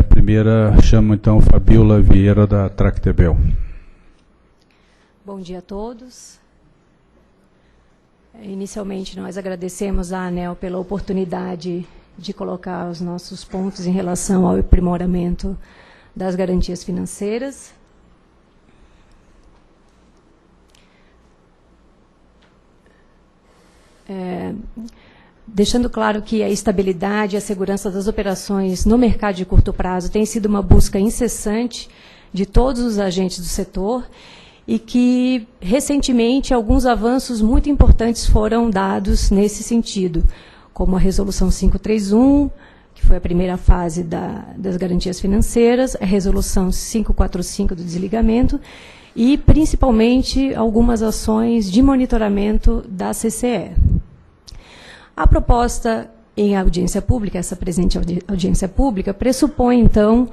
Primeira, chamo então Fabiola Vieira, da Tractebel. Bom dia a todos. Inicialmente, nós agradecemos à ANEEL pela oportunidade de colocar os nossos pontos em relação ao aprimoramento das garantias financeiras. Deixando claro que a estabilidade e a segurança das operações no mercado de curto prazo tem sido uma busca incessante de todos os agentes do setor e que, recentemente, alguns avanços muito importantes foram dados nesse sentido, como a Resolução 531, que foi a primeira fase das garantias financeiras, a Resolução 545 do desligamento e, principalmente, algumas ações de monitoramento da CCE. A proposta em audiência pública, essa presente audiência pública, pressupõe, então,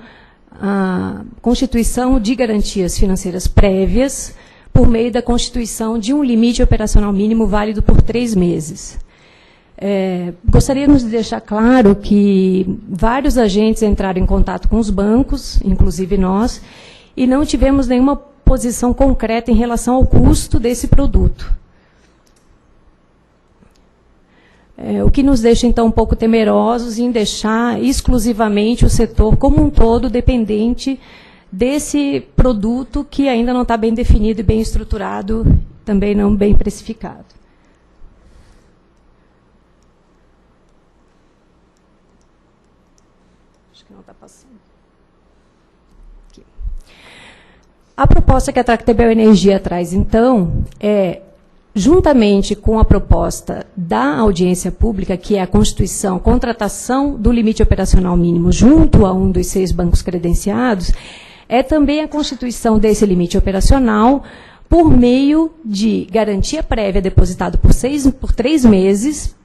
a constituição de garantias financeiras prévias por meio da constituição de um limite operacional mínimo válido por 3 meses. Gostaríamos de deixar claro que vários agentes entraram em contato com os bancos, inclusive nós, e não tivemos nenhuma posição concreta em relação ao custo desse produto. O que nos deixa, então, um pouco temerosos em deixar exclusivamente o setor como um todo dependente desse produto que ainda não está bem definido e bem estruturado, também não bem precificado. Acho que não está passando. Aqui. A proposta que a Tractebel Energia traz, então, juntamente com a proposta da audiência pública, que é a constituição, contratação do limite operacional mínimo junto a um dos 6 bancos credenciados, é também a constituição desse limite operacional por meio de garantia prévia depositada por 3 meses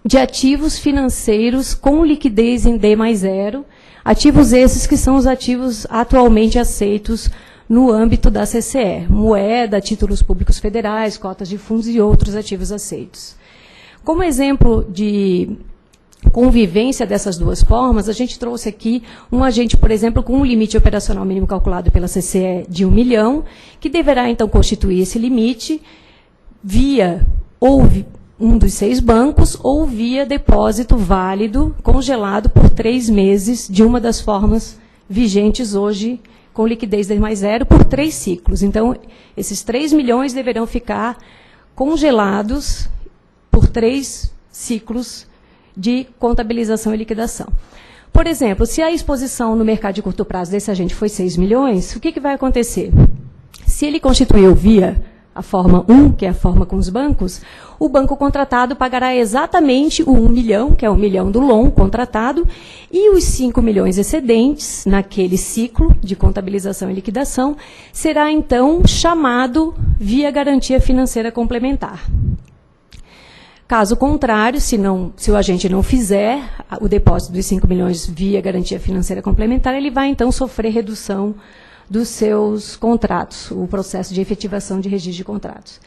de ativos financeiros com liquidez em D+0, ativos esses que são os ativos atualmente aceitos no âmbito da CCE, moeda, títulos públicos federais, cotas de fundos e outros ativos aceitos. Como exemplo de convivência dessas duas formas, a gente trouxe aqui um agente, por exemplo, com um limite operacional mínimo calculado pela CCE de 1 milhão, que deverá, então, constituir esse limite via ou um dos 6 bancos ou via depósito válido, congelado por 3 meses, de uma das formas vigentes hoje, com liquidez D+0 por 3 ciclos. Então, esses 3 milhões deverão ficar congelados por 3 ciclos de contabilização e liquidação. Por exemplo, se a exposição no mercado de curto prazo desse agente foi 6 milhões, o que vai acontecer? Se ele constituiu via a forma 1, que é a forma com os bancos, o banco contratado pagará exatamente o 1 milhão, que é o 1 milhão do LON contratado, e os 5 milhões excedentes, naquele ciclo de contabilização e liquidação, será, então, chamado via garantia financeira complementar. Caso contrário, se o agente não fizer o depósito dos 5 milhões via garantia financeira complementar, ele vai, então, sofrer redução dos seus contratos, o processo de efetivação de registro de contratos.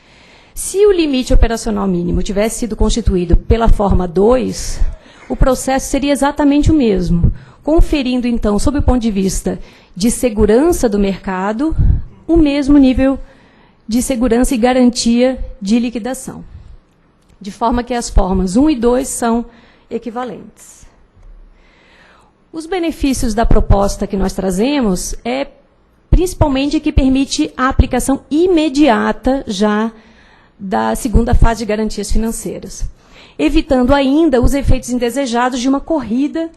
Se o limite operacional mínimo tivesse sido constituído pela forma 2, o processo seria exatamente o mesmo, conferindo, então, sob o ponto de vista de segurança do mercado, o mesmo nível de segurança e garantia de liquidação, de forma que as formas 1 e 2 são equivalentes. Os benefícios da proposta que nós trazemos principalmente que permite a aplicação imediata já da segunda fase de garantias financeiras, evitando ainda os efeitos indesejados de uma corrida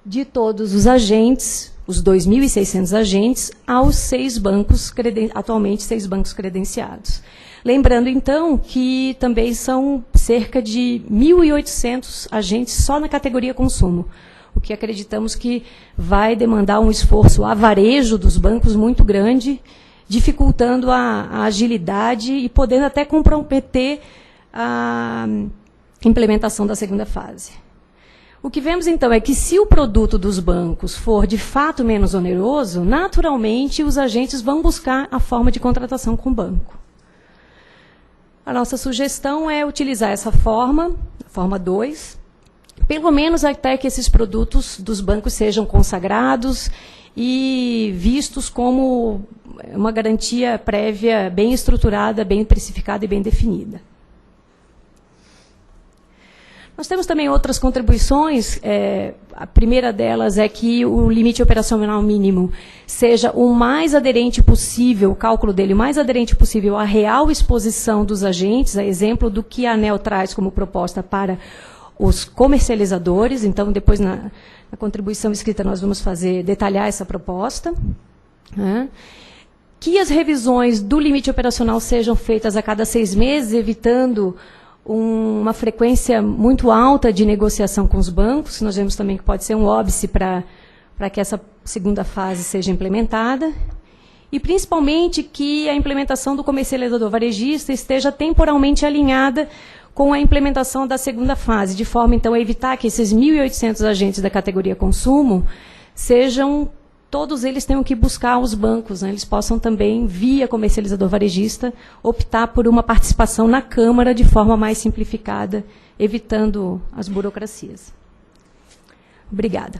de todos os agentes, os 2.600 agentes, aos 6 bancos, atualmente 6 bancos credenciados. Lembrando, então, que também são cerca de 1.800 agentes só na categoria consumo, o que acreditamos que vai demandar um esforço a varejo dos bancos muito grande, dificultando a agilidade e podendo até comprometer a implementação da segunda fase. O que vemos, então, é que se o produto dos bancos for, de fato, menos oneroso, naturalmente os agentes vão buscar a forma de contratação com o banco. A nossa sugestão é utilizar essa forma, a forma 2, pelo menos até que esses produtos dos bancos sejam consagrados e vistos como uma garantia prévia bem estruturada, bem precificada e bem definida. Nós temos também outras contribuições. A primeira delas é que o limite operacional mínimo seja o mais aderente possível, o cálculo dele o mais aderente possível à real exposição dos agentes, a exemplo do que a ANEEL traz como proposta para os comercializadores. Então, depois, na contribuição escrita, nós vamos detalhar essa proposta. Né? Que as revisões do limite operacional sejam feitas a cada 6 meses, evitando uma frequência muito alta de negociação com os bancos. Nós vemos também que pode ser um óbice para que essa segunda fase seja implementada. E, principalmente, que a implementação do comercializador varejista esteja temporalmente alinhada com a implementação da segunda fase, de forma, então, a evitar que esses 1.800 agentes da categoria consumo todos eles tenham que buscar os bancos, né? Eles possam também, via comercializador varejista, optar por uma participação na Câmara de forma mais simplificada, evitando as burocracias. Obrigada.